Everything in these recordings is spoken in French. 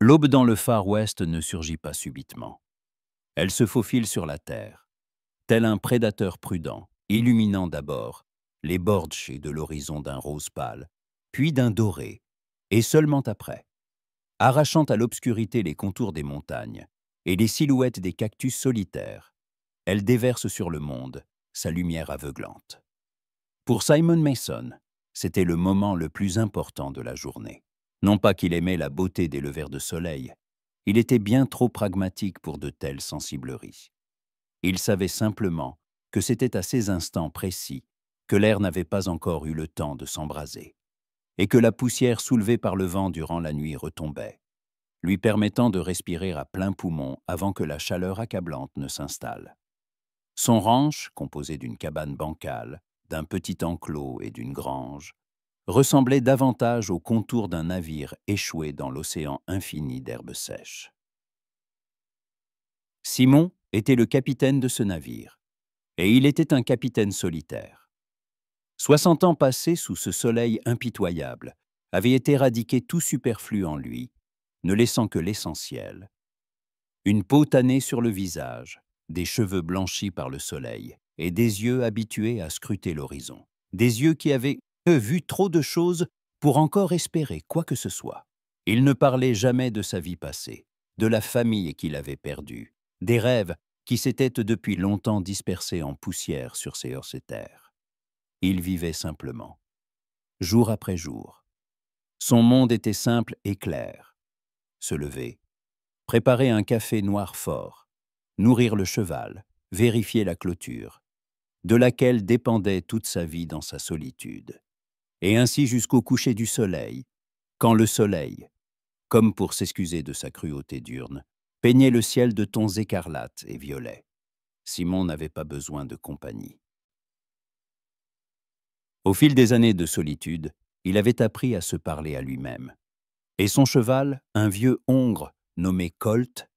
L'aube dans le Far West ne surgit pas subitement. Elle se faufile sur la terre, tel un prédateur prudent, illuminant d'abord les bords de l'horizon d'un rose pâle, puis d'un doré, et seulement après, arrachant à l'obscurité les contours des montagnes et les silhouettes des cactus solitaires, elle déverse sur le monde sa lumière aveuglante. Pour Simon Mason, c'était le moment le plus important de la journée. Non pas qu'il aimait la beauté des levers de soleil, il était bien trop pragmatique pour de telles sensibleries. Il savait simplement que c'était à ces instants précis que l'air n'avait pas encore eu le temps de s'embraser, et que la poussière soulevée par le vent durant la nuit retombait, lui permettant de respirer à plein poumon avant que la chaleur accablante ne s'installe. Son ranch, composé d'une cabane bancale, d'un petit enclos et d'une grange, ressemblait davantage au contour d'un navire échoué dans l'océan infini d'herbes sèches. Simon était le capitaine de ce navire, et il était un capitaine solitaire. 60 ans passés sous ce soleil impitoyable avaient éradiqué tout superflu en lui, ne laissant que l'essentiel. Une peau tannée sur le visage, des cheveux blanchis par le soleil et des yeux habitués à scruter l'horizon. Des yeux qui avaient vu trop de choses pour encore espérer quoi que ce soit. Il ne parlait jamais de sa vie passée, de la famille qu'il avait perdue, des rêves qui s'étaient depuis longtemps dispersés en poussière sur ces terres. Il vivait simplement, jour après jour. Son monde était simple et clair. Se lever, préparer un café noir fort, nourrir le cheval, vérifier la clôture, de laquelle dépendait toute sa vie dans sa solitude. Et ainsi jusqu'au coucher du soleil, quand le soleil, comme pour s'excuser de sa cruauté diurne, peignait le ciel de tons écarlates et violets. Simon n'avait pas besoin de compagnie. Au fil des années de solitude, il avait appris à se parler à lui-même. Et son cheval, un vieux hongre nommé Colt,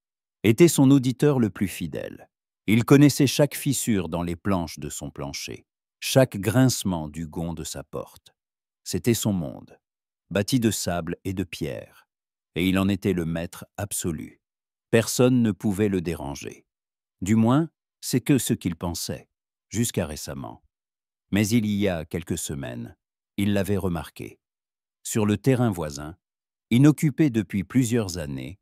était son auditeur le plus fidèle. Il connaissait chaque fissure dans les planches de son plancher, chaque grincement du gonds de sa porte. C'était son monde, bâti de sable et de pierre, et il en était le maître absolu. Personne ne pouvait le déranger. Du moins, c'est que ce qu'il pensait, jusqu'à récemment. Mais il y a quelques semaines, il l'avait remarqué. Sur le terrain voisin, inoccupé depuis plusieurs années,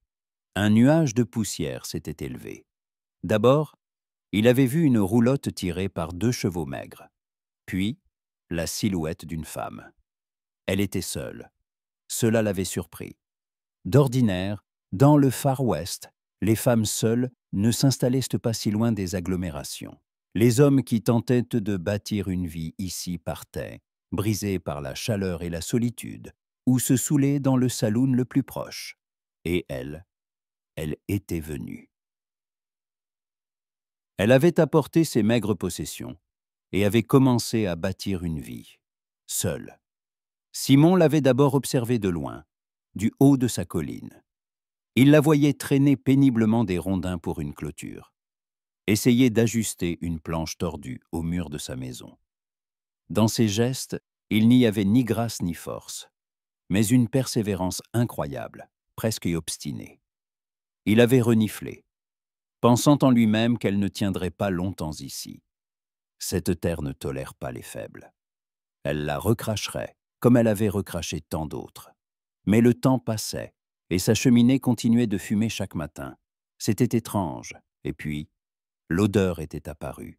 un nuage de poussière s'était élevé. D'abord, il avait vu une roulotte tirée par 2 chevaux maigres, puis la silhouette d'une femme. Elle était seule. Cela l'avait surpris. D'ordinaire, dans le Far West, les femmes seules ne s'installaient pas si loin des agglomérations. Les hommes qui tentaient de bâtir une vie ici partaient, brisés par la chaleur et la solitude, ou se saoulaient dans le saloon le plus proche. Et elle était venue. Elle avait apporté ses maigres possessions et avait commencé à bâtir une vie, seule. Simon l'avait d'abord observée de loin, du haut de sa colline. Il la voyait traîner péniblement des rondins pour une clôture, essayer d'ajuster une planche tordue au mur de sa maison. Dans ses gestes, il n'y avait ni grâce ni force, mais une persévérance incroyable, presque obstinée. Il avait reniflé, pensant en lui-même qu'elle ne tiendrait pas longtemps ici. Cette terre ne tolère pas les faibles. Elle la recracherait, comme elle avait recraché tant d'autres. Mais le temps passait, et sa cheminée continuait de fumer chaque matin. C'était étrange, et puis, l'odeur était apparue.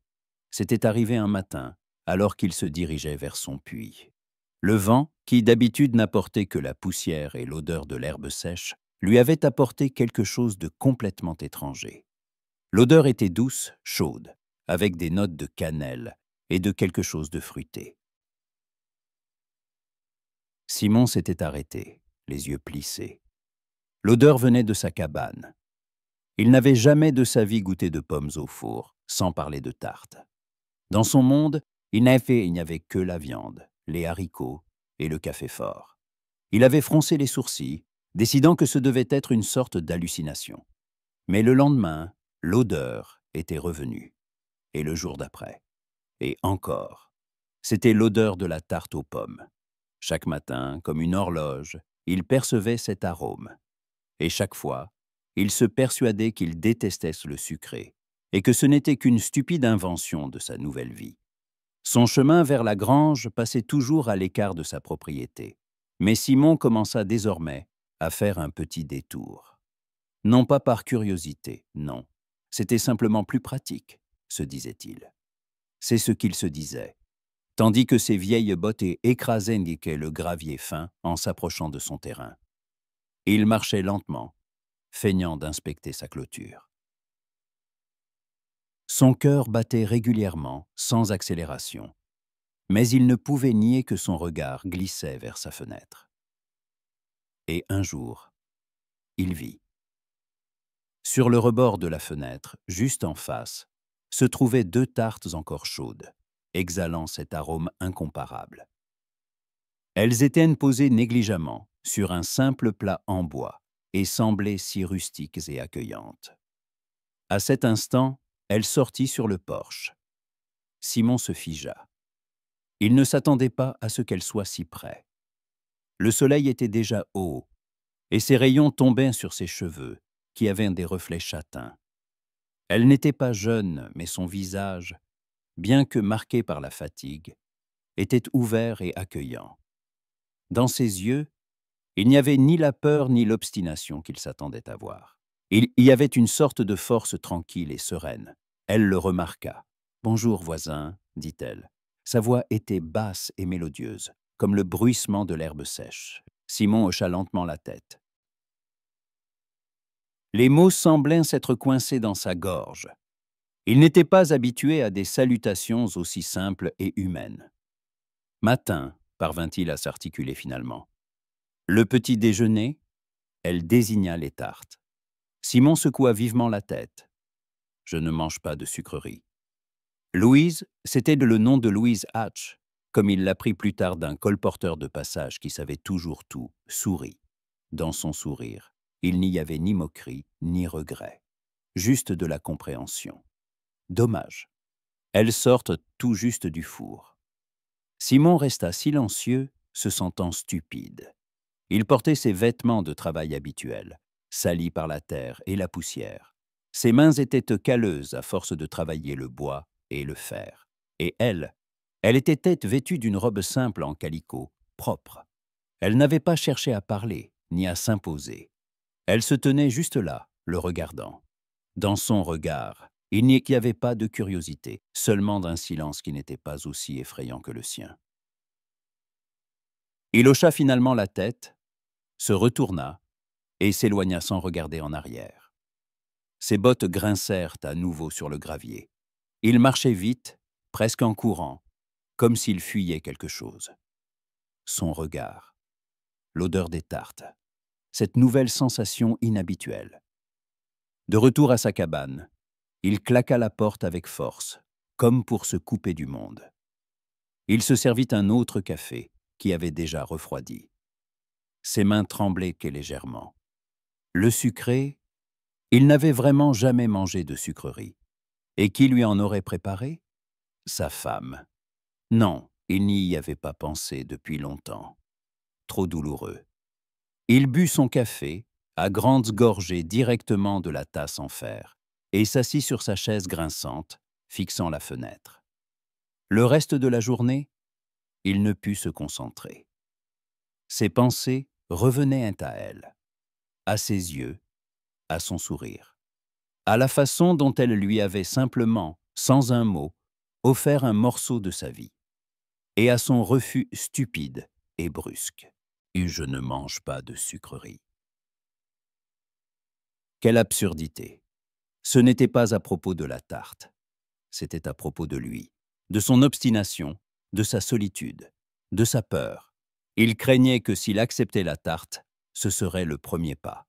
C'était arrivé un matin, alors qu'il se dirigeait vers son puits. Le vent, qui d'habitude n'apportait que la poussière et l'odeur de l'herbe sèche, lui avait apporté quelque chose de complètement étranger. L'odeur était douce, chaude, avec des notes de cannelle et de quelque chose de fruité. Simon s'était arrêté, les yeux plissés. L'odeur venait de sa cabane. Il n'avait jamais de sa vie goûté de pommes au four, sans parler de tarte. Dans son monde, il n'y avait que la viande, les haricots et le café fort. Il avait froncé les sourcils, décidant que ce devait être une sorte d'hallucination. Mais le lendemain, l'odeur était revenue. Et le jour d'après. Et encore. C'était l'odeur de la tarte aux pommes. Chaque matin, comme une horloge, il percevait cet arôme. Et chaque fois, il se persuadait qu'il détestait le sucré, et que ce n'était qu'une stupide invention de sa nouvelle vie. Son chemin vers la grange passait toujours à l'écart de sa propriété, mais Simon commença désormais à faire un petit détour. Non pas par curiosité, non, c'était simplement plus pratique, se disait-il. C'est ce qu'il se disait, tandis que ses vieilles bottes écrasées indiquaient le gravier fin en s'approchant de son terrain. Il marchait lentement, feignant d'inspecter sa clôture. Son cœur battait régulièrement, sans accélération, mais il ne pouvait nier que son regard glissait vers sa fenêtre. Et un jour, il vit. Sur le rebord de la fenêtre, juste en face, se trouvaient 2 tartes encore chaudes, exhalant cet arôme incomparable. Elles étaient posées négligemment sur un simple plat en bois et semblaient si rustiques et accueillantes. À cet instant, elle sortit sur le porche. Simon se figea. Il ne s'attendait pas à ce qu'elle soit si près. Le soleil était déjà haut, et ses rayons tombaient sur ses cheveux, qui avaient des reflets châtains. Elle n'était pas jeune, mais son visage, bien que marqué par la fatigue, était ouvert et accueillant. Dans ses yeux, il n'y avait ni la peur ni l'obstination qu'il s'attendait à voir. Il y avait une sorte de force tranquille et sereine. Elle le remarqua. « Bonjour, voisin, dit-elle. » Sa voix était basse et mélodieuse, comme le bruissement de l'herbe sèche. Simon hocha lentement la tête. Les mots semblaient s'être coincés dans sa gorge. Il n'était pas habitué à des salutations aussi simples et humaines. « Matin », parvint-il à s'articuler finalement. « Le petit déjeuner ?» Elle désigna les tartes. Simon secoua vivement la tête. « Je ne mange pas de sucreries. » Louise, c'était le nom de Louise Hatch, comme il l'apprit plus tard d'un colporteur de passage qui savait toujours tout, sourit. Dans son sourire, il n'y avait ni moquerie, ni regret, juste de la compréhension. Dommage. Elles sortent tout juste du four. Simon resta silencieux, se sentant stupide. Il portait ses vêtements de travail habituels, salis par la terre et la poussière. Ses mains étaient calleuses à force de travailler le bois et le fer. Et elle était vêtue d'une robe simple en calicot, propre. Elle n'avait pas cherché à parler, ni à s'imposer. Elle se tenait juste là, le regardant. Dans son regard, il n'y avait pas de curiosité, seulement d'un silence qui n'était pas aussi effrayant que le sien. Il hocha finalement la tête, se retourna et s'éloigna sans regarder en arrière. Ses bottes grincèrent à nouveau sur le gravier. Il marchait vite, presque en courant, comme s'il fuyait quelque chose. Son regard, l'odeur des tartes, cette nouvelle sensation inhabituelle. De retour à sa cabane, il claqua la porte avec force, comme pour se couper du monde. Il se servit un autre café, qui avait déjà refroidi. Ses mains tremblaient que légèrement. Le sucré, il n'avait vraiment jamais mangé de sucrerie. Et qui lui en aurait préparé? Sa femme. Non, il n'y y avait pas pensé depuis longtemps. Trop douloureux. Il but son café, à grandes gorgées directement de la tasse en fer, et s'assit sur sa chaise grinçante, fixant la fenêtre. Le reste de la journée, il ne put se concentrer. Ses pensées revenaient à elle, à ses yeux, à son sourire, à la façon dont elle lui avait simplement, sans un mot, offert un morceau de sa vie, et à son refus stupide et brusque. Et je ne mange pas de sucreries. Quelle absurdité! Ce n'était pas à propos de la tarte, c'était à propos de lui, de son obstination, de sa solitude, de sa peur. Il craignait que s'il acceptait la tarte, ce serait le premier pas.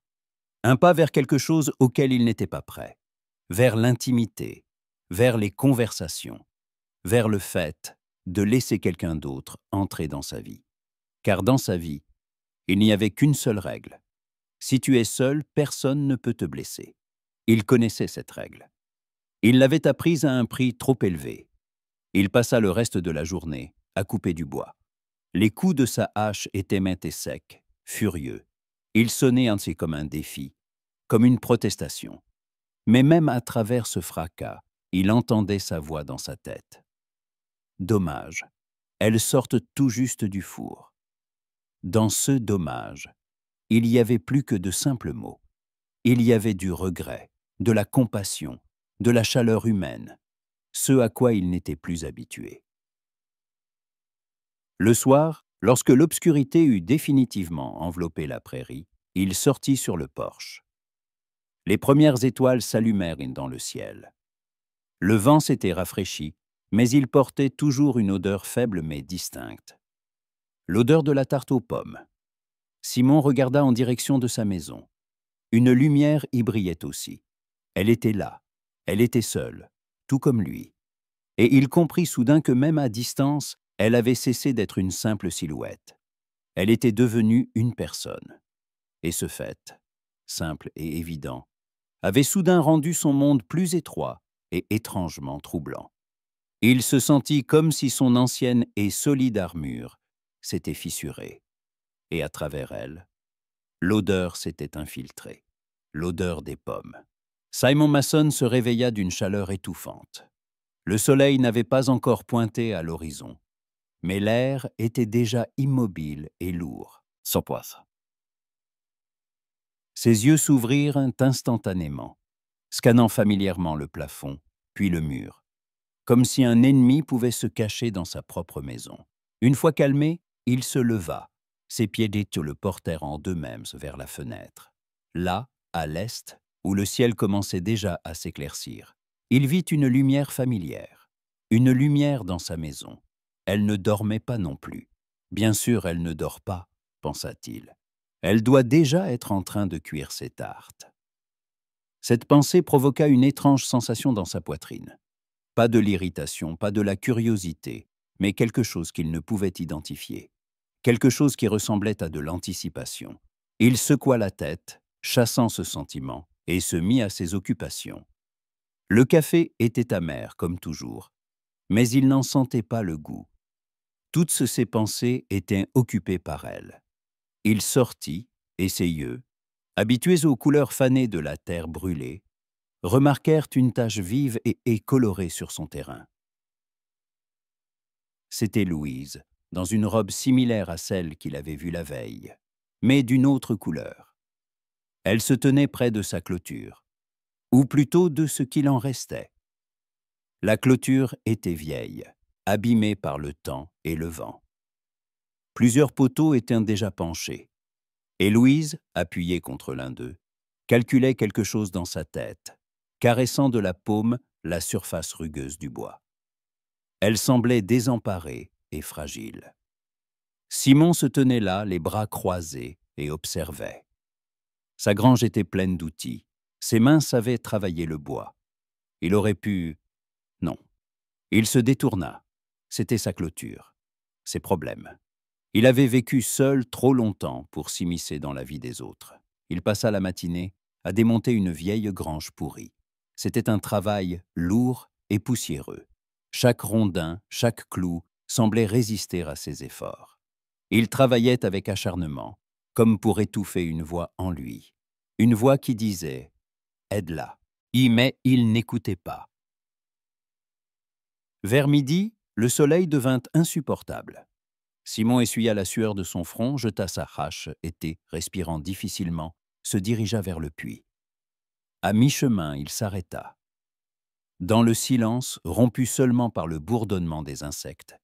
Un pas vers quelque chose auquel il n'était pas prêt, vers l'intimité, vers les conversations, vers le fait de laisser quelqu'un d'autre entrer dans sa vie. Car dans sa vie, il n'y avait qu'une seule règle. Si tu es seul, personne ne peut te blesser. Il connaissait cette règle. Il l'avait apprise à un prix trop élevé. Il passa le reste de la journée à couper du bois. Les coups de sa hache étaient mains et secs, furieux. Il sonnait ainsi comme un défi, comme une protestation. Mais même à travers ce fracas, il entendait sa voix dans sa tête. Dommage, elles sortent tout juste du four. Dans ce dommage, il y avait plus que de simples mots. Il y avait du regret, de la compassion, de la chaleur humaine, ce à quoi il n'était plus habitué. Le soir, lorsque l'obscurité eut définitivement enveloppé la prairie, il sortit sur le porche. Les premières étoiles s'allumèrent dans le ciel. Le vent s'était rafraîchi, mais il portait toujours une odeur faible mais distincte. L'odeur de la tarte aux pommes. Simon regarda en direction de sa maison. Une lumière y brillait aussi. Elle était là, elle était seule, tout comme lui. Et il comprit soudain que même à distance, elle avait cessé d'être une simple silhouette. Elle était devenue une personne. Et ce fait, simple et évident, avait soudain rendu son monde plus étroit et étrangement troublant. Il se sentit comme si son ancienne et solide armure s'était fissurée, et à travers elle, l'odeur s'était infiltrée, l'odeur des pommes. Simon Mason se réveilla d'une chaleur étouffante. Le soleil n'avait pas encore pointé à l'horizon, mais l'air était déjà immobile et lourd. Sopoise. Ses yeux s'ouvrirent instantanément, scannant familièrement le plafond, puis le mur, comme si un ennemi pouvait se cacher dans sa propre maison. Une fois calmé, il se leva, ses pieds d'étau le portèrent en d'eux-mêmes vers la fenêtre. Là, à l'est, où le ciel commençait déjà à s'éclaircir, il vit une lumière familière, une lumière dans sa maison. Elle ne dormait pas non plus. Bien sûr, elle ne dort pas, pensa-t-il. Elle doit déjà être en train de cuire ses tartes. Cette pensée provoqua une étrange sensation dans sa poitrine. Pas de l'irritation, pas de la curiosité, mais quelque chose qu'il ne pouvait identifier. Quelque chose qui ressemblait à de l'anticipation. Il secoua la tête, chassant ce sentiment, et se mit à ses occupations. Le café était amer, comme toujours, mais il n'en sentait pas le goût. Toutes ses pensées étaient occupées par elle. Il sortit, et ses yeux, habitués aux couleurs fanées de la terre brûlée, remarquèrent une tache vive et colorée sur son terrain. C'était Louise, dans une robe similaire à celle qu'il avait vue la veille, mais d'une autre couleur. Elle se tenait près de sa clôture, ou plutôt de ce qu'il en restait. La clôture était vieille, abîmée par le temps et le vent. Plusieurs poteaux étaient déjà penchés, et Louise, appuyée contre l'un d'eux, calculait quelque chose dans sa tête, caressant de la paume la surface rugueuse du bois. Elle semblait désemparée et fragile. Simon se tenait là, les bras croisés, et observait. Sa grange était pleine d'outils. Ses mains savaient travailler le bois. Il aurait pu... Non. Il se détourna. C'était sa clôture. Ses problèmes. Il avait vécu seul trop longtemps pour s'immiscer dans la vie des autres. Il passa la matinée à démonter une vieille grange pourrie. C'était un travail lourd et poussiéreux. Chaque rondin, chaque clou semblait résister à ses efforts. Il travaillait avec acharnement, comme pour étouffer une voix en lui. Une voix qui disait « Aide-la ». Mais il n'écoutait pas. Vers midi, le soleil devint insupportable. Simon essuya la sueur de son front, jeta sa hache, et, respirant difficilement, se dirigea vers le puits. À mi-chemin, il s'arrêta. Dans le silence, rompu seulement par le bourdonnement des insectes,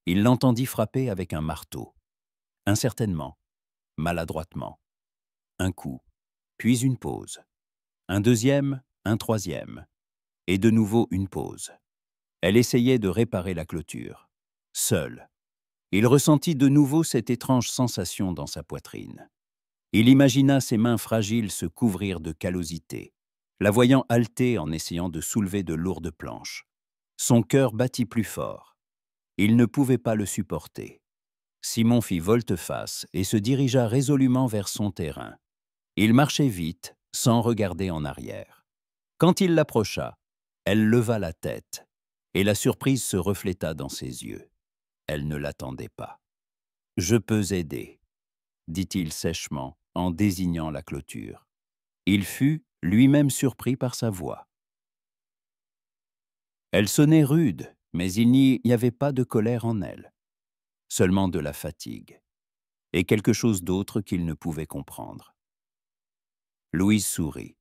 il l'entendit frapper avec un marteau. Incertainement, maladroitement. Un coup, puis une pause. Un deuxième, un troisième. Et de nouveau une pause. Elle essayait de réparer la clôture. Seule. Il ressentit de nouveau cette étrange sensation dans sa poitrine. Il imagina ses mains fragiles se couvrir de callosité, la voyant halter en essayant de soulever de lourdes planches. Son cœur battit plus fort. Il ne pouvait pas le supporter. Simon fit volte-face et se dirigea résolument vers son terrain. Il marchait vite, sans regarder en arrière. Quand il l'approcha, elle leva la tête, et la surprise se refléta dans ses yeux. Elle ne l'attendait pas. « Je peux aider », dit-il sèchement, en désignant la clôture. Il fut lui-même surpris par sa voix. Elle sonnait rude, mais il n'y avait pas de colère en elle, seulement de la fatigue, et quelque chose d'autre qu'il ne pouvait comprendre. Louise sourit.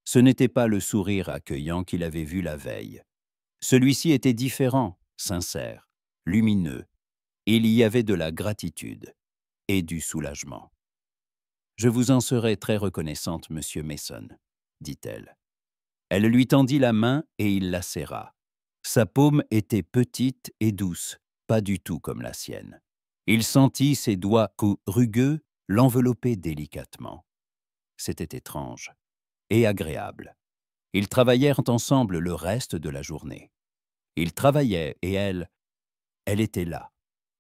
Ce n'était pas le sourire accueillant qu'il avait vu la veille. Celui-ci était différent, sincère, lumineux. Il y avait de la gratitude et du soulagement. « Je vous en serai très reconnaissante, monsieur Mason, » dit-elle. Elle lui tendit la main et il la serra. Sa paume était petite et douce, pas du tout comme la sienne. Il sentit ses doigts rugueux l'envelopper délicatement. C'était étrange et agréable. Ils travaillèrent ensemble le reste de la journée. Ils travaillaient et elle était là.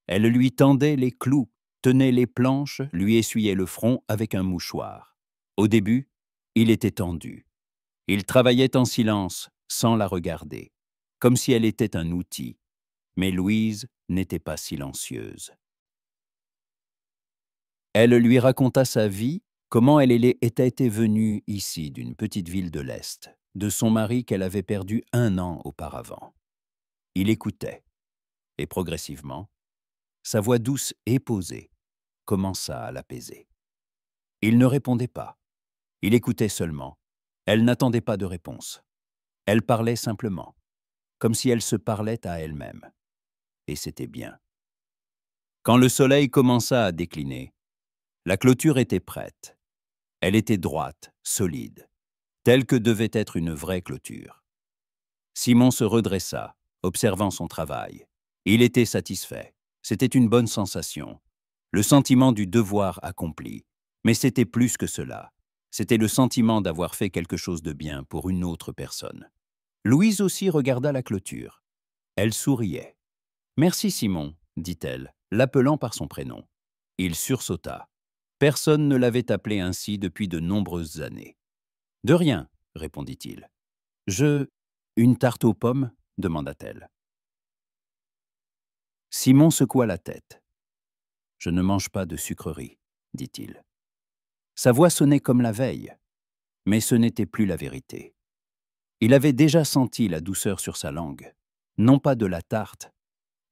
Elle lui tendait les clous, tenait les planches, lui essuyait le front avec un mouchoir. Au début, il était tendu. Il travaillait en silence, sans la regarder, comme si elle était un outil. Mais Louise n'était pas silencieuse. Elle lui raconta sa vie, comment elle était venue ici d'une petite ville de l'Est, de son mari qu'elle avait perdu 1 an auparavant. Il écoutait, et progressivement, sa voix douce et posée commença à l'apaiser. Il ne répondait pas. Il écoutait seulement. Elle n'attendait pas de réponse. Elle parlait simplement, comme si elle se parlait à elle-même. Et c'était bien. Quand le soleil commença à décliner, la clôture était prête. Elle était droite, solide, telle que devait être une vraie clôture. Simon se redressa, observant son travail. Il était satisfait. C'était une bonne sensation. Le sentiment du devoir accompli. Mais c'était plus que cela. C'était le sentiment d'avoir fait quelque chose de bien pour une autre personne. Louise aussi regarda la clôture. Elle souriait. « Merci Simon », dit-elle, l'appelant par son prénom. Il sursauta. Personne ne l'avait appelé ainsi depuis de nombreuses années. « De rien », répondit-il. « Une tarte aux pommes ?» demanda-t-elle. Simon secoua la tête. « Je ne mange pas de sucreries », dit-il. Sa voix sonnait comme la veille, mais ce n'était plus la vérité. Il avait déjà senti la douceur sur sa langue, non pas de la tarte,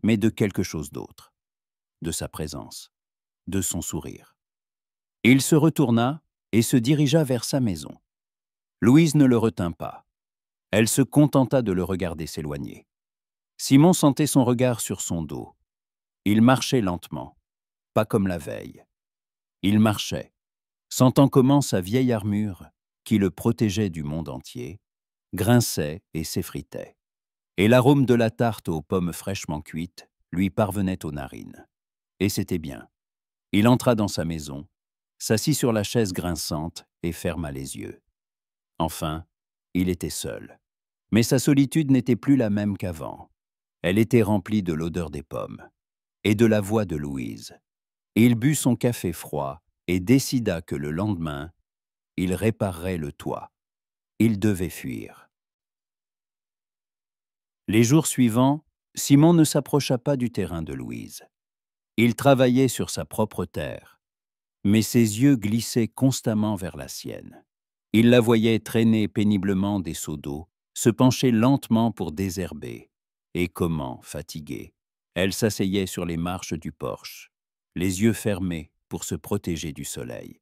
mais de quelque chose d'autre, de sa présence, de son sourire. Il se retourna et se dirigea vers sa maison. Louise ne le retint pas. Elle se contenta de le regarder s'éloigner. Simon sentait son regard sur son dos. Il marchait lentement, pas comme la veille. Il marchait, sentant comment sa vieille armure, qui le protégeait du monde entier, grinçait et s'effritait. Et l'arôme de la tarte aux pommes fraîchement cuites lui parvenait aux narines. Et c'était bien. Il entra dans sa maison, s'assit sur la chaise grinçante et ferma les yeux. Enfin, il était seul. Mais sa solitude n'était plus la même qu'avant. Elle était remplie de l'odeur des pommes et de la voix de Louise. Il but son café froid et décida que le lendemain, il réparerait le toit. Il devait fuir. Les jours suivants, Simon ne s'approcha pas du terrain de Louise. Il travaillait sur sa propre terre, mais ses yeux glissaient constamment vers la sienne. Il la voyait traîner péniblement des seaux d'eau, se pencher lentement pour désherber. Et comment, fatiguée, elle s'asseyait sur les marches du porche, les yeux fermés pour se protéger du soleil.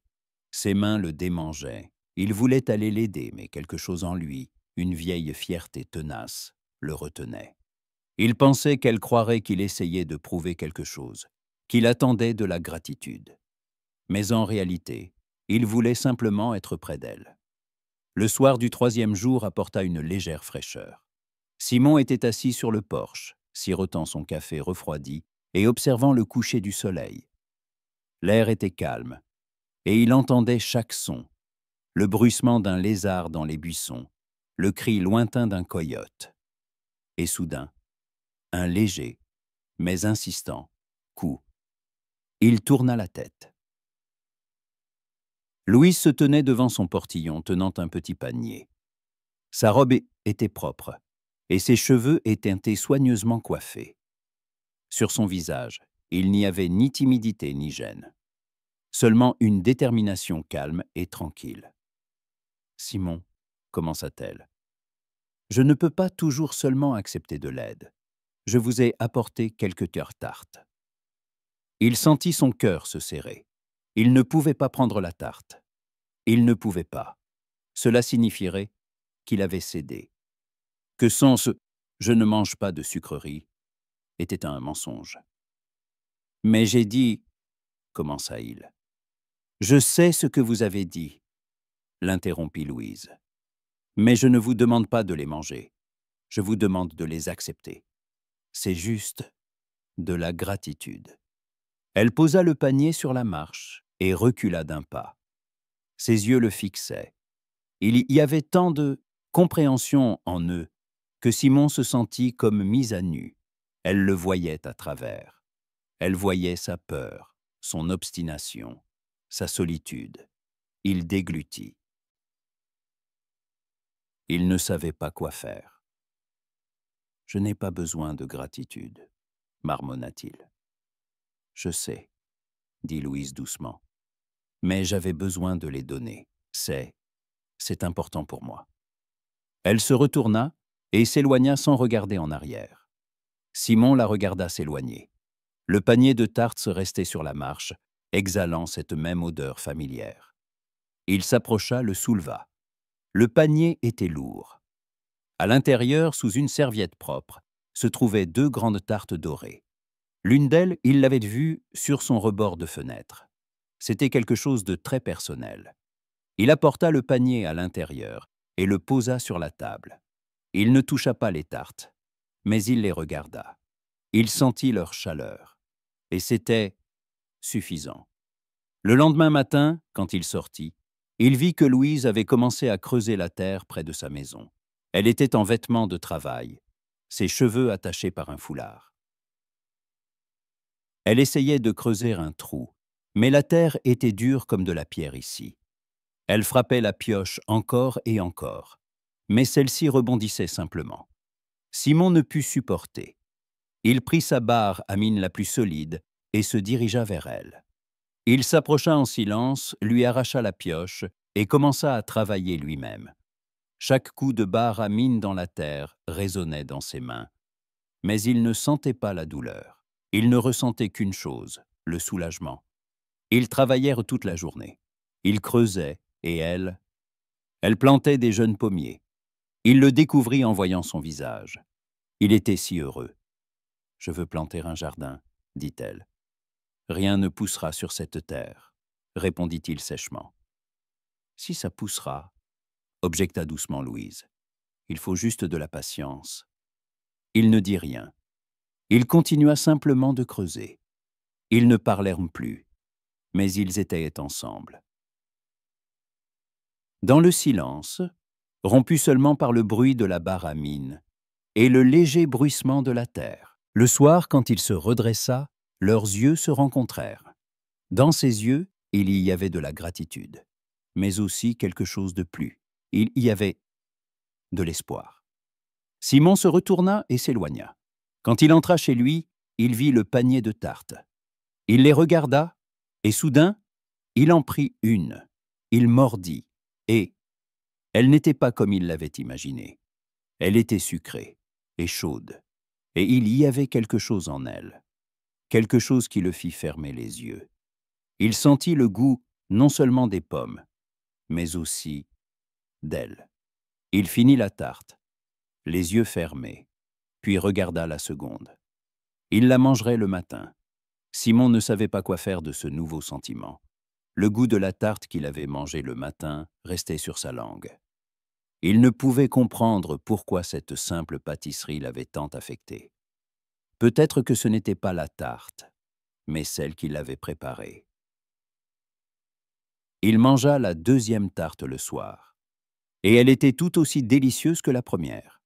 Ses mains le démangeaient. Il voulait aller l'aider, mais quelque chose en lui, une vieille fierté tenace, le retenait. Il pensait qu'elle croirait qu'il essayait de prouver quelque chose, qu'il attendait de la gratitude. Mais en réalité, il voulait simplement être près d'elle. Le soir du 3e jour apporta une légère fraîcheur. Simon était assis sur le porche, sirotant son café refroidi et observant le coucher du soleil. L'air était calme, et il entendait chaque son, le bruissement d'un lézard dans les buissons, le cri lointain d'un coyote. Et soudain, un léger, mais insistant, coup. Il tourna la tête. Louise se tenait devant son portillon, tenant un petit panier. Sa robe était propre, et ses cheveux étaient soigneusement coiffés. Sur son visage, il n'y avait ni timidité ni gêne. seulement une détermination calme et tranquille. « Simon, commença-t-elle, je ne peux pas toujours seulement accepter de l'aide. Je vous ai apporté quelques cœurs tartes. » Il sentit son cœur se serrer. Il ne pouvait pas prendre la tarte. Il ne pouvait pas. Cela signifierait qu'il avait cédé. Que sans ce « je ne mange pas de sucreries » était un mensonge. « Mais j'ai dit, » commença-il. « Je sais ce que vous avez dit, » l'interrompit Louise. « Mais je ne vous demande pas de les manger. Je vous demande de les accepter. C'est juste de la gratitude. » Elle posa le panier sur la marche et recula d'un pas. Ses yeux le fixaient. Il y avait tant de compréhension en eux que Simon se sentit comme mis à nu. Elle le voyait à travers. Elle voyait sa peur, son obstination, sa solitude. Il déglutit. Il ne savait pas quoi faire. « Je n'ai pas besoin de gratitude, » marmonna-t-il. « Je sais, » dit Louise doucement, « mais j'avais besoin de les donner. C'est important pour moi. » Elle se retourna et s'éloigna sans regarder en arrière. Simon la regarda s'éloigner. Le panier de tartes restait sur la marche, exhalant cette même odeur familière. Il s'approcha, le souleva. Le panier était lourd. À l'intérieur, sous une serviette propre, se trouvaient 2 grandes tartes dorées. L'une d'elles, il l'avait vue sur son rebord de fenêtre. C'était quelque chose de très personnel. Il apporta le panier à l'intérieur et le posa sur la table. Il ne toucha pas les tartes, mais il les regarda. Il sentit leur chaleur. Et c'était suffisant. Le lendemain matin, quand il sortit, il vit que Louise avait commencé à creuser la terre près de sa maison. Elle était en vêtements de travail, ses cheveux attachés par un foulard. Elle essayait de creuser un trou, mais la terre était dure comme de la pierre ici. Elle frappait la pioche encore et encore, mais celle-ci rebondissait simplement. Simon ne put supporter. Il prit sa barre à mine la plus solide et se dirigea vers elle. Il s'approcha en silence, lui arracha la pioche et commença à travailler lui-même. Chaque coup de barre à mine dans la terre résonnait dans ses mains. Mais il ne sentait pas la douleur. Il ne ressentait qu'une chose, le soulagement. Ils travaillèrent toute la journée. Il creusait, et elle plantait des jeunes pommiers. Il le découvrit en voyant son visage. Il était si heureux. « Je veux planter un jardin, » dit-elle. « Rien ne poussera sur cette terre, » répondit-il sèchement. « Si ça poussera, » objecta doucement Louise. « Il faut juste de la patience. » Il ne dit rien. Il continua simplement de creuser. Ils ne parlèrent plus, mais ils étaient ensemble. Dans le silence, rompu seulement par le bruit de la barre à mine et le léger bruissement de la terre, le soir, quand il se redressa, leurs yeux se rencontrèrent. Dans ses yeux, il y avait de la gratitude, mais aussi quelque chose de plus. Il y avait de l'espoir. Simon se retourna et s'éloigna. Quand il entra chez lui, il vit le panier de tartes. Il les regarda, et soudain, il en prit une. Il mordit, et elle n'était pas comme il l'avait imaginé. Elle était sucrée et chaude, et il y avait quelque chose en elle, quelque chose qui le fit fermer les yeux. Il sentit le goût non seulement des pommes, mais aussi d'elle. Il finit la tarte, les yeux fermés, puis regarda la seconde. Il la mangerait le matin. Simon ne savait pas quoi faire de ce nouveau sentiment. Le goût de la tarte qu'il avait mangée le matin restait sur sa langue. Il ne pouvait comprendre pourquoi cette simple pâtisserie l'avait tant affecté. Peut-être que ce n'était pas la tarte, mais celle qui l'avait préparée. Il mangea la 2e tarte le soir, et elle était tout aussi délicieuse que la première.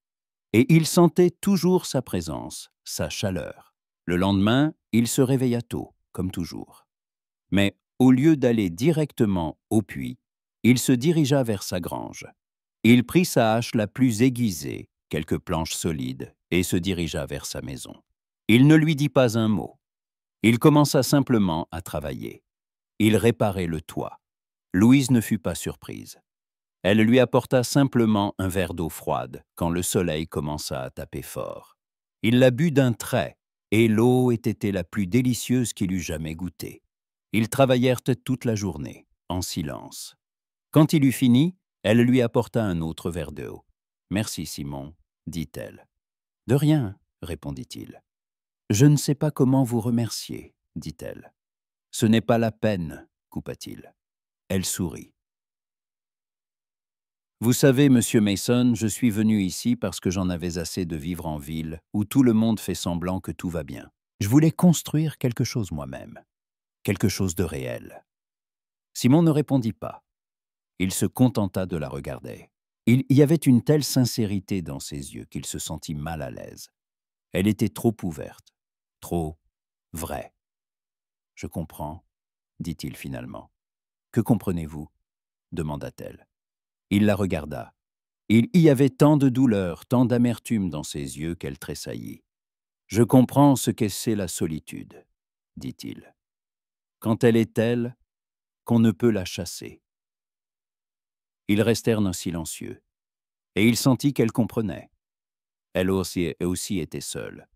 Et il sentait toujours sa présence, sa chaleur. Le lendemain, il se réveilla tôt, comme toujours. Mais au lieu d'aller directement au puits, il se dirigea vers sa grange. Il prit sa hache la plus aiguisée, quelques planches solides, et se dirigea vers sa maison. Il ne lui dit pas un mot. Il commença simplement à travailler. Il réparait le toit. Louise ne fut pas surprise. Elle lui apporta simplement un verre d'eau froide quand le soleil commença à taper fort. Il la but d'un trait, et l'eau était la plus délicieuse qu'il eût jamais goûtée. Ils travaillèrent toute la journée, en silence. Quand il eut fini, elle lui apporta un autre verre d'eau. « Merci, Simon, » dit-elle. « De rien, » répondit-il. « Je ne sais pas comment vous remercier, » dit-elle. « Ce n'est pas la peine, » coupa-t-il. Elle sourit. « Vous savez, monsieur Mason, je suis venu ici parce que j'en avais assez de vivre en ville où tout le monde fait semblant que tout va bien. Je voulais construire quelque chose moi-même, quelque chose de réel. » Simon ne répondit pas. Il se contenta de la regarder. Il y avait une telle sincérité dans ses yeux qu'il se sentit mal à l'aise. Elle était trop ouverte, trop vraie. « Je comprends, » dit-il finalement. « Que comprenez-vous » demanda-t-elle. Il la regarda. Il y avait tant de douleur, tant d'amertume dans ses yeux qu'elle tressaillit. « Je comprends ce que c'est la solitude, » dit-il. « Quand elle est telle qu'on ne peut la chasser. » Ils restèrent silencieux, et il sentit qu'elle comprenait. Elle aussi était seule.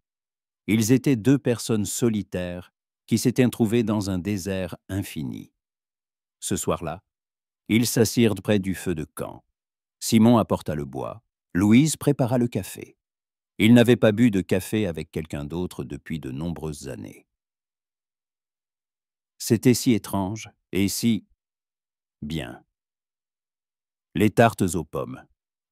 Ils étaient deux personnes solitaires qui s'étaient trouvées dans un désert infini. Ce soir-là, ils s'assirent près du feu de camp. Simon apporta le bois. Louise prépara le café. Il n'avait pas bu de café avec quelqu'un d'autre depuis de nombreuses années. C'était si étrange et si bien. « Les tartes aux pommes, »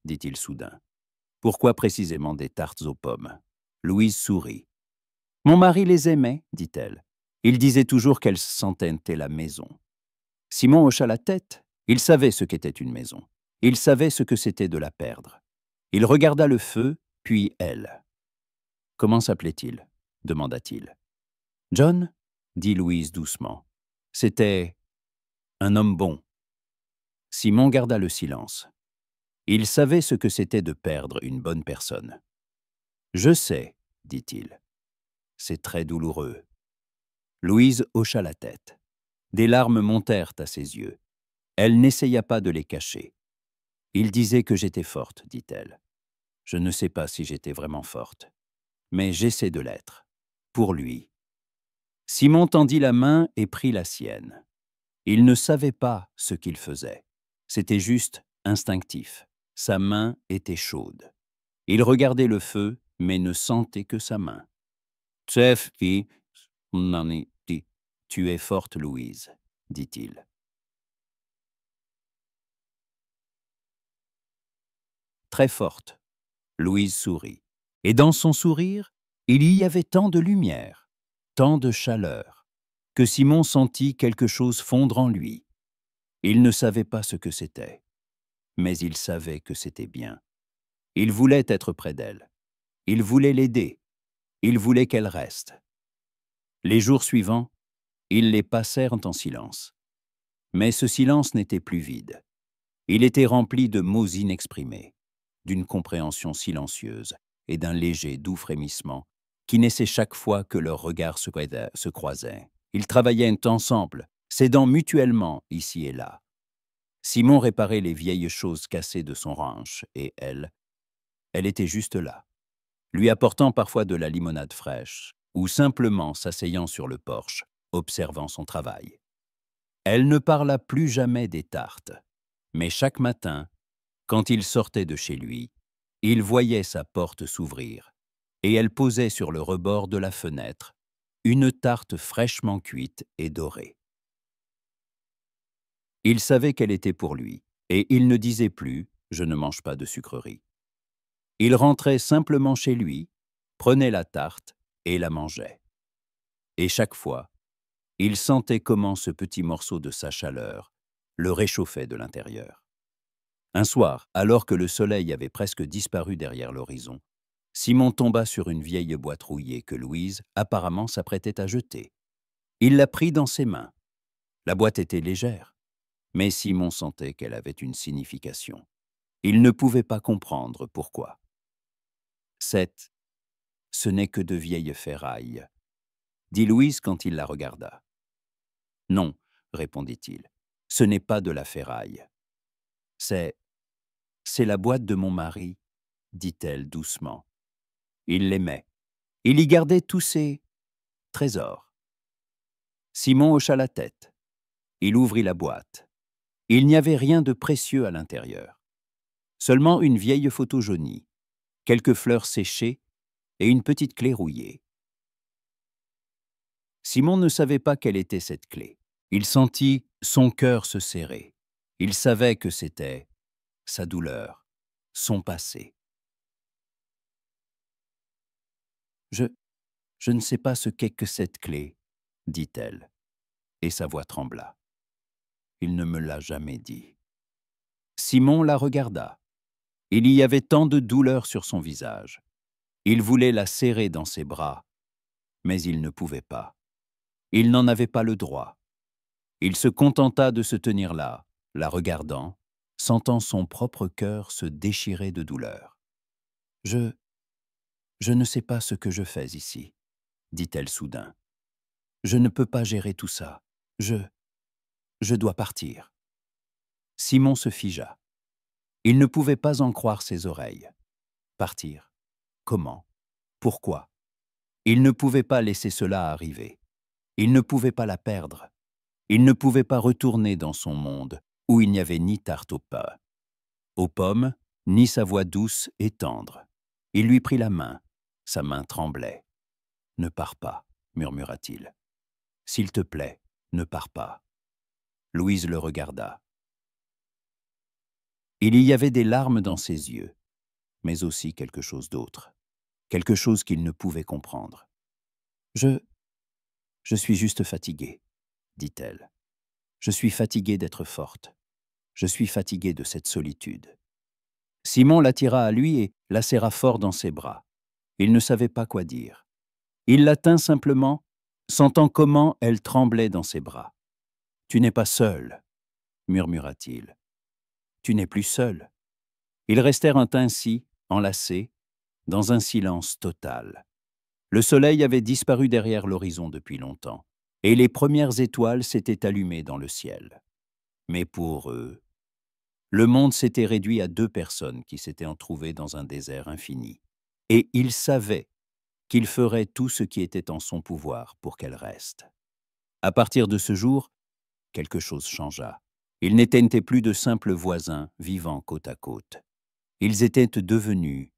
dit-il soudain. « Pourquoi précisément des tartes aux pommes ?» Louise sourit. « Mon mari les aimait, » dit-elle. Il disait toujours qu'elles sentaient la maison. Simon hocha la tête. Il savait ce qu'était une maison. Il savait ce que c'était de la perdre. Il regarda le feu, puis elle. « Comment s'appelait-il » demanda-t-il. « John » dit Louise doucement. « C'était un homme bon. » Simon garda le silence. Il savait ce que c'était de perdre une bonne personne. « Je sais, » dit-il. « C'est très douloureux. » Louise hocha la tête. Des larmes montèrent à ses yeux. Elle n'essaya pas de les cacher. « Il disait que j'étais forte, » dit-elle. « Je ne sais pas si j'étais vraiment forte, mais j'essaie de l'être. Pour lui. » Simon tendit la main et prit la sienne. Il ne savait pas ce qu'il faisait. C'était juste instinctif. Sa main était chaude. Il regardait le feu, mais ne sentait que sa main. « Tu es forte, Louise, » dit-il. Très forte. Louise sourit. Et dans son sourire, il y avait tant de lumière, tant de chaleur, que Simon sentit quelque chose fondre en lui. Il ne savait pas ce que c'était, mais il savait que c'était bien. Il voulait être près d'elle. Il voulait l'aider. Il voulait qu'elle reste. Les jours suivants, ils les passèrent en silence. Mais ce silence n'était plus vide. Il était rempli de mots inexprimés, d'une compréhension silencieuse et d'un léger, doux frémissement qui naissait chaque fois que leurs regards se croisaient. Ils travaillaient ensemble, s'aidant mutuellement ici et là. Simon réparait les vieilles choses cassées de son ranch, et elle était juste là, lui apportant parfois de la limonade fraîche, ou simplement s'asseyant sur le porche, observant son travail. Elle ne parla plus jamais des tartes, mais chaque matin, quand il sortait de chez lui, il voyait sa porte s'ouvrir, et elle posait sur le rebord de la fenêtre une tarte fraîchement cuite et dorée. Il savait qu'elle était pour lui, et il ne disait plus « je ne mange pas de sucreries ». Il rentrait simplement chez lui, prenait la tarte et la mangeait. Et chaque fois, il sentait comment ce petit morceau de sa chaleur le réchauffait de l'intérieur. Un soir, alors que le soleil avait presque disparu derrière l'horizon, Simon tomba sur une vieille boîte rouillée que Louise apparemment s'apprêtait à jeter. Il la prit dans ses mains. La boîte était légère, mais Simon sentait qu'elle avait une signification. Il ne pouvait pas comprendre pourquoi. « Ce n'est que de vieilles ferrailles, » dit Louise quand il la regarda. « Non, répondit-il. Ce n'est pas de la ferraille. C'est la boîte de mon mari, dit-elle doucement. Il l'aimait. Il y gardait tous ses trésors. Simon hocha la tête. Il ouvrit la boîte. Il n'y avait rien de précieux à l'intérieur. Seulement une vieille photo jaunie, quelques fleurs séchées et une petite clé rouillée. Simon ne savait pas quelle était cette clé. Il sentit son cœur se serrer. Il savait que c'était sa douleur, son passé. Je ne sais pas ce qu'est que cette clé, dit-elle, et sa voix trembla. Il ne me l'a jamais dit. Simon la regarda. Il y avait tant de douleur sur son visage. Il voulait la serrer dans ses bras, mais il ne pouvait pas. Il n'en avait pas le droit. Il se contenta de se tenir là, la regardant, sentant son propre cœur se déchirer de douleur. Je ne sais pas ce que je fais ici, dit-elle soudain. Je ne peux pas gérer tout ça. Je dois partir. Simon se figea. Il ne pouvait pas en croire ses oreilles. Partir? Comment? Pourquoi? Il ne pouvait pas laisser cela arriver. Il ne pouvait pas la perdre. Il ne pouvait pas retourner dans son monde où il n'y avait ni tarte aux pommes, ni sa voix douce et tendre. Il lui prit la main. Sa main tremblait. « Ne pars pas, murmura-t-il. S'il te plaît, ne pars pas. » Louise le regarda. Il y avait des larmes dans ses yeux, mais aussi quelque chose d'autre, quelque chose qu'il ne pouvait comprendre. « Je suis juste fatiguée, » dit-elle. « Je suis fatiguée d'être forte. Je suis fatiguée de cette solitude. » Simon l'attira à lui et la serra fort dans ses bras. Il ne savait pas quoi dire. Il la tint simplement, sentant comment elle tremblait dans ses bras. « Tu n'es pas seul, » murmura-t-il. « Tu n'es plus seul. » Ils restèrent ainsi, enlacés, dans un silence total. Le soleil avait disparu derrière l'horizon depuis longtemps, et les premières étoiles s'étaient allumées dans le ciel. Mais pour eux, le monde s'était réduit à 2 personnes qui s'étaient entrouvées dans un désert infini. Et il savait qu'il ferait tout ce qui était en son pouvoir pour qu'elle reste. À partir de ce jour, quelque chose changea. Ils n'étaient plus de simples voisins vivant côte à côte. Ils étaient devenus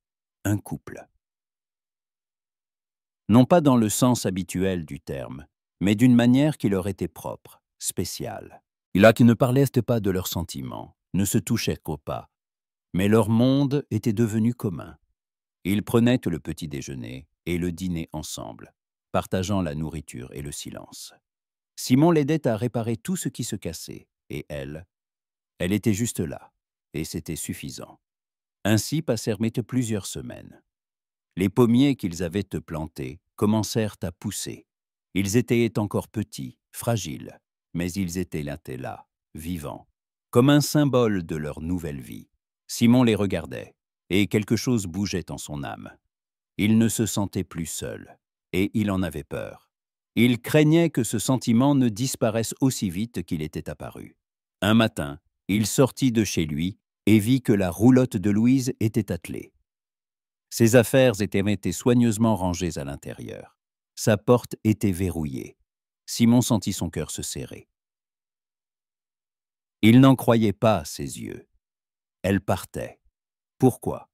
un couple. Non pas dans le sens habituel du terme, mais d'une manière qui leur était propre, spéciale. Là qui ne parlaient pas de leurs sentiments, ne se touchaient qu'au pas, mais leur monde était devenu commun. Ils prenaient le petit déjeuner et le dîner ensemble, partageant la nourriture et le silence. Simon l'aidait à réparer tout ce qui se cassait, et elle était juste là, et c'était suffisant. Ainsi passèrent plusieurs semaines. Les pommiers qu'ils avaient plantés commencèrent à pousser. Ils étaient encore petits, fragiles, mais ils étaient là, vivants, comme un symbole de leur nouvelle vie. Simon les regardait, et quelque chose bougeait en son âme. Il ne se sentait plus seul, et il en avait peur. Il craignait que ce sentiment ne disparaisse aussi vite qu'il était apparu. Un matin, il sortit de chez lui et vit que la roulotte de Louise était attelée. Ses affaires étaient soigneusement rangées à l'intérieur. Sa porte était verrouillée. Simon sentit son cœur se serrer. Il n'en croyait pas à ses yeux. Elle partait. Pourquoi?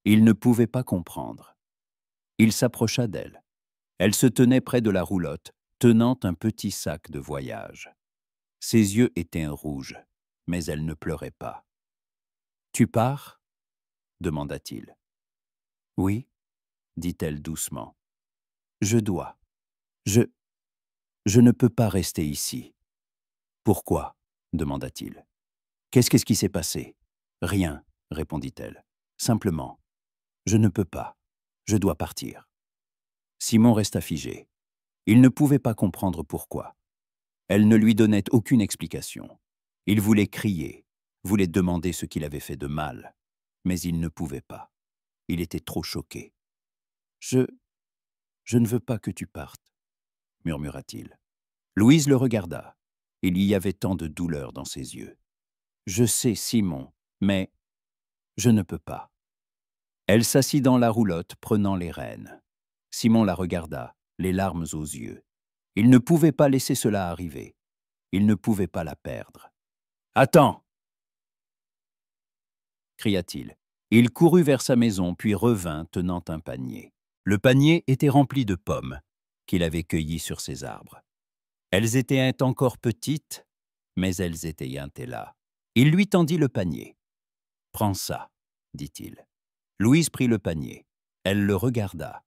Il ne pouvait pas comprendre. Il s'approcha d'elle. Elle se tenait près de la roulotte, tenant un petit sac de voyage. Ses yeux étaient rouges, mais elle ne pleurait pas. « Tu pars ?» demanda-t-il. « Oui, » dit-elle doucement. « Je dois. Je ne peux pas rester ici. »« Pourquoi ?» demanda-t-il. « Qu'est-ce qui s'est passé ?»« Rien, » répondit-elle. « Simplement, je ne peux pas. Je dois partir. » Simon resta figé. Il ne pouvait pas comprendre pourquoi. Elle ne lui donnait aucune explication. Il voulait crier, voulait demander ce qu'il avait fait de mal, mais il ne pouvait pas. Il était trop choqué. « Je ne veux pas que tu partes, » murmura-t-il. Louise le regarda. Il y avait tant de douleur dans ses yeux. « Je sais, Simon, mais je ne peux pas. » Elle s'assit dans la roulotte, prenant les rênes. Simon la regarda, les larmes aux yeux. Il ne pouvait pas laisser cela arriver. Il ne pouvait pas la perdre. « Attends !» cria-t-il. Il courut vers sa maison, puis revint tenant un panier. Le panier était rempli de pommes qu'il avait cueillies sur ses arbres. Elles étaient encore petites, mais elles étaient là. Il lui tendit le panier. « Prends ça, » dit-il. Louise prit le panier. Elle le regarda.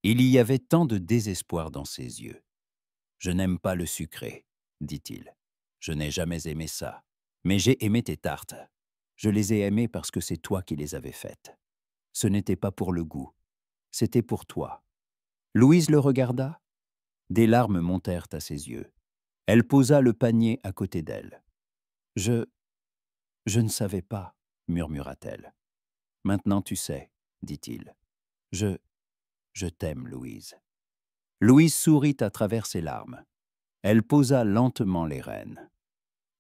Il y avait tant de désespoir dans ses yeux. « Je n'aime pas le sucré, » dit-il. « Je n'ai jamais aimé ça. Mais j'ai aimé tes tartes. Je les ai aimées parce que c'est toi qui les avais faites. Ce n'était pas pour le goût. C'était pour toi. » Louise le regarda. Des larmes montèrent à ses yeux. Elle posa le panier à côté d'elle. « Je ne savais pas, » murmura-t-elle. « Maintenant tu sais, » dit-il. « Je t'aime, Louise. » Louise sourit à travers ses larmes. Elle posa lentement les rênes.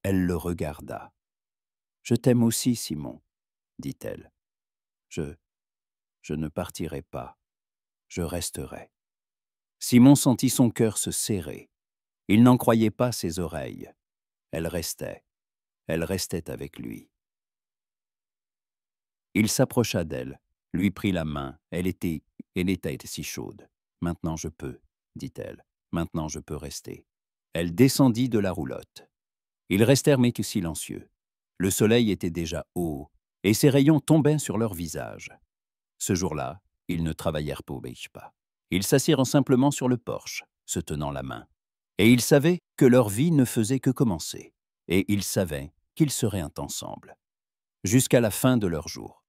Elle le regarda. « Je t'aime aussi, Simon, » dit-elle. « Je ne partirai pas. Je resterai. » Simon sentit son cœur se serrer. Il n'en croyait pas ses oreilles. Elle restait avec lui. Il s'approcha d'elle, lui prit la main. Elle était si chaude. « Maintenant je peux, » dit-elle. « Maintenant je peux rester. » Elle descendit de la roulotte. Ils restèrent mais que silencieux. Le soleil était déjà haut, et ses rayons tombaient sur leurs visages. Ce jour-là, ils ne travaillèrent pas. Ils s'assirent simplement sur le porche, se tenant la main. Et ils savaient que leur vie ne faisait que commencer. Et ils savaient qu'ils seraient ensemble. Jusqu'à la fin de leur jour.